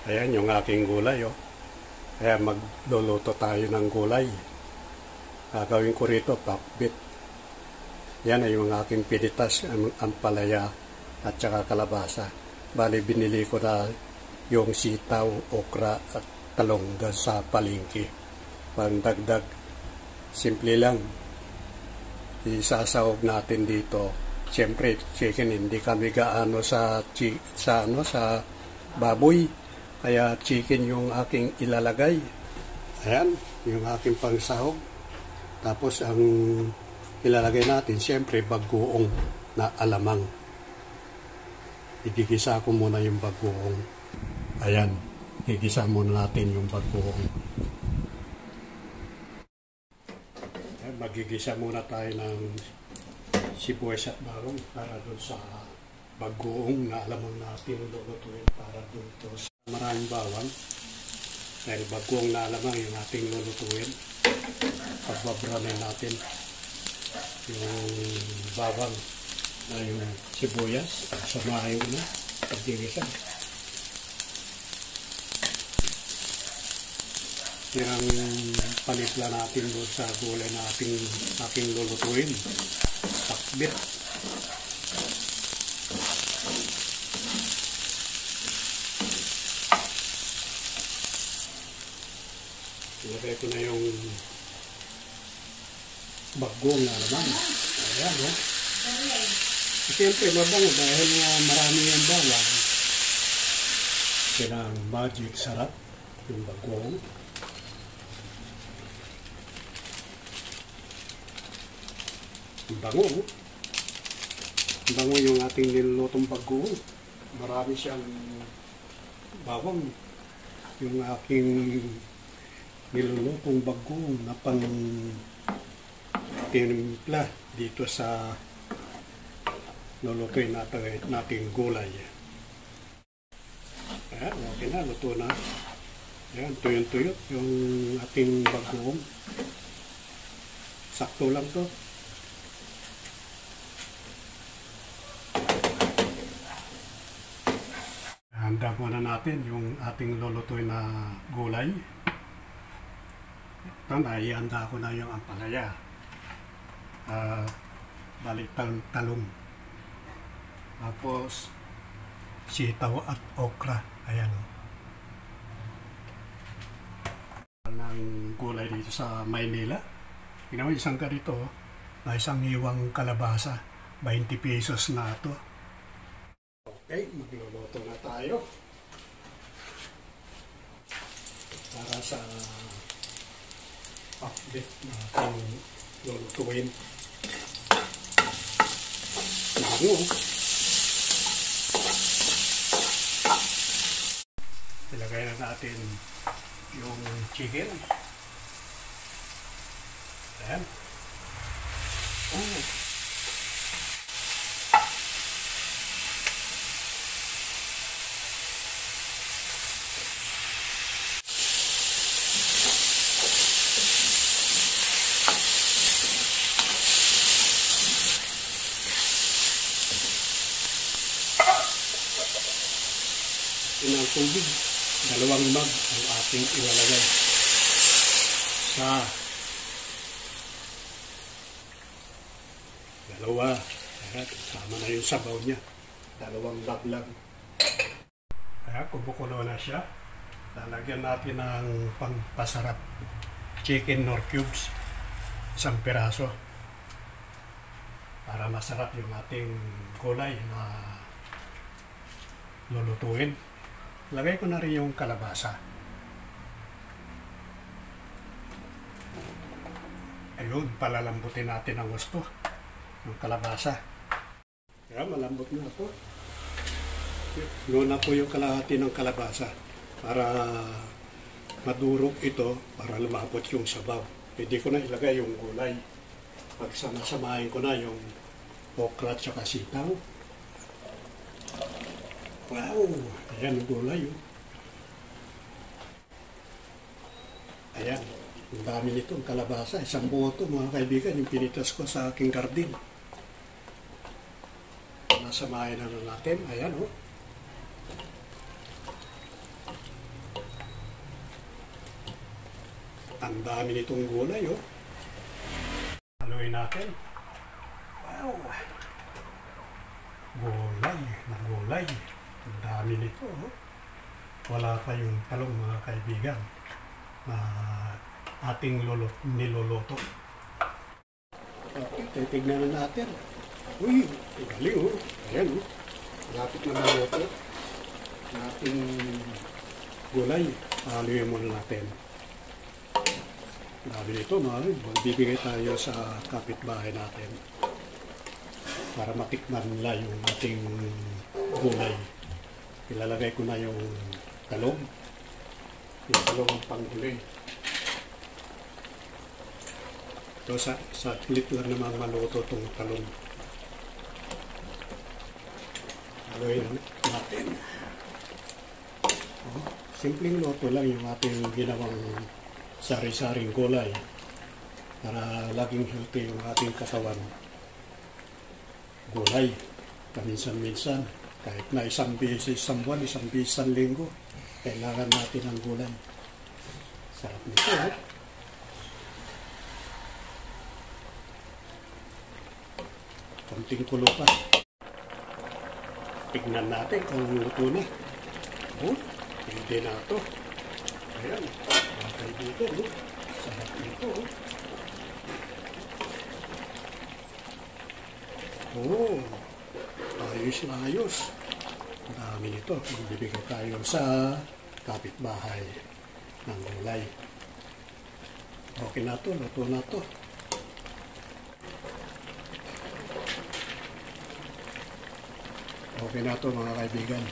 Ayan yung aking gulay, oh. Kaya magluluto tayo ng gulay. Gagawin ko rito, pakbit. Yan ay yung aking pinitas, ampalaya at saka kalabasa. Bali, binili ko na yung sitaw, okra at talong doon sa palengke. Pangdagdag, simple lang. Isasahog natin dito. Siyempre, chicken, hindi kami gaano sa baboy. Kaya chicken yung aking ilalagay. Ayan, yung aking pangsahog. Tapos ang ilalagay natin, siyempre, bagoong na alamang. Igigisa ko muna yung bagoong. Ayan, igigisa muna natin yung bagoong. Ayan, magigisa muna tayo ng sibuyas at bawang para doon sa bagoong na alamang natin lulutuin para dito sa maraming bawang. Dahil bagoong na alamang yung ating lulutuin. Pagbabranay natin yung bawang na yung sibuyas, samahin ko na pagdirisan. Yung palitla natin doon sa gulay na aking lulutuin, pakbit. Ilagay ko na yung bagoong na naman. Ayan, no? Siyempre, mabango dahil marami yung bawang. Kailangan magic sarap yung bagoong. Bango, no? Bango yung ating nilulutong bagoong. Marami siyang bawang. Yung aking nilulutong bagoong na pang tinimpla dito sa lulutuin natin gulay. Ayan, okay na, luto na. Ayan, tuyot-tuyot yung ating bagoong. Sakto lang to. Handa muna natin yung ating lulutuin na gulay. Ito, naihanda ko na yung ampalaya. Balik talong. Tapos sitaw at okra. Ayan, o. Ng gulay dito sa Maynila. Tingnan mo, isang ganito, na isang iwang kalabasa. 20 pesos na ito. Okay, magluluto na tayo. Para sa pakbit na ating lulutuin. Bango. Ilagay na natin yung chicken. Ayan. Oh. Ng tubig, 2 mug ang ating ilalagay sa 2. Ayan, sama na yung sabaw niya, 2 mug lang. Ayan, kumukulo na siya. Lalagyan natin ng pangpasarap chicken nor cubes, 1 piraso para masarap yung ating gulay na lulutuin. Lagay ko na rin yung kalabasa. Ayun, palalambutin natin ang gusto ng kalabasa. Kaya malambot na ito. Luna po yung kalahati ng kalabasa para madurog ito, para lumabot yung sabaw. Pwede ko na ilagay yung gulay. Pagsama-samahin ko na yung okra at saka sitaw. Wow! Ayan ang gulay. Oh. Ayan. Ang dami nito, ang kalabasa. 1 buo ito, mga kaibigan, yung pinitas ko sa aking garden. Nasamahin na natin. Ayan, oh. Ang dami nitong gulay, oh. Haluin natin. Wow! Gulay. Ang dami nito, oh. Wala pa yung talong, mga kaibigan, na ating niluluto. Okay, titignan na natin. Uy, galing, oh. Ayan, oh. Lapit na maluto. Ating gulay. Haluin muna natin. Dami nito, magbibigay tayo sa kapitbahay natin para matikman nila yung ating gulay. Ilalagay ko na yung talong. Yung talong ang panghuli. So, sa clip lang naman maluto itong talong. Haluin natin. Oh, simpleng luto lang yung ating ginawang sari-saring gulay para laging healthy yung ating katawan. Gulay, paminsan-minsan, kahit na isang beses isang buwan, isang beses isang linggo, kailangan natin ng gulay. Sarap nito, eh. Konting kulo pa. Tignan natin kung luto na. Oh, hindi na ito. Ayan. Mga kaibigan, oh. Sarap nito, oh. Oh, ayos na ayos. Ang dami nito. Magbibigay tayo sa kapitbahay ng gulay. Okay na to, luto na to. Okay na to, mga kaibigan.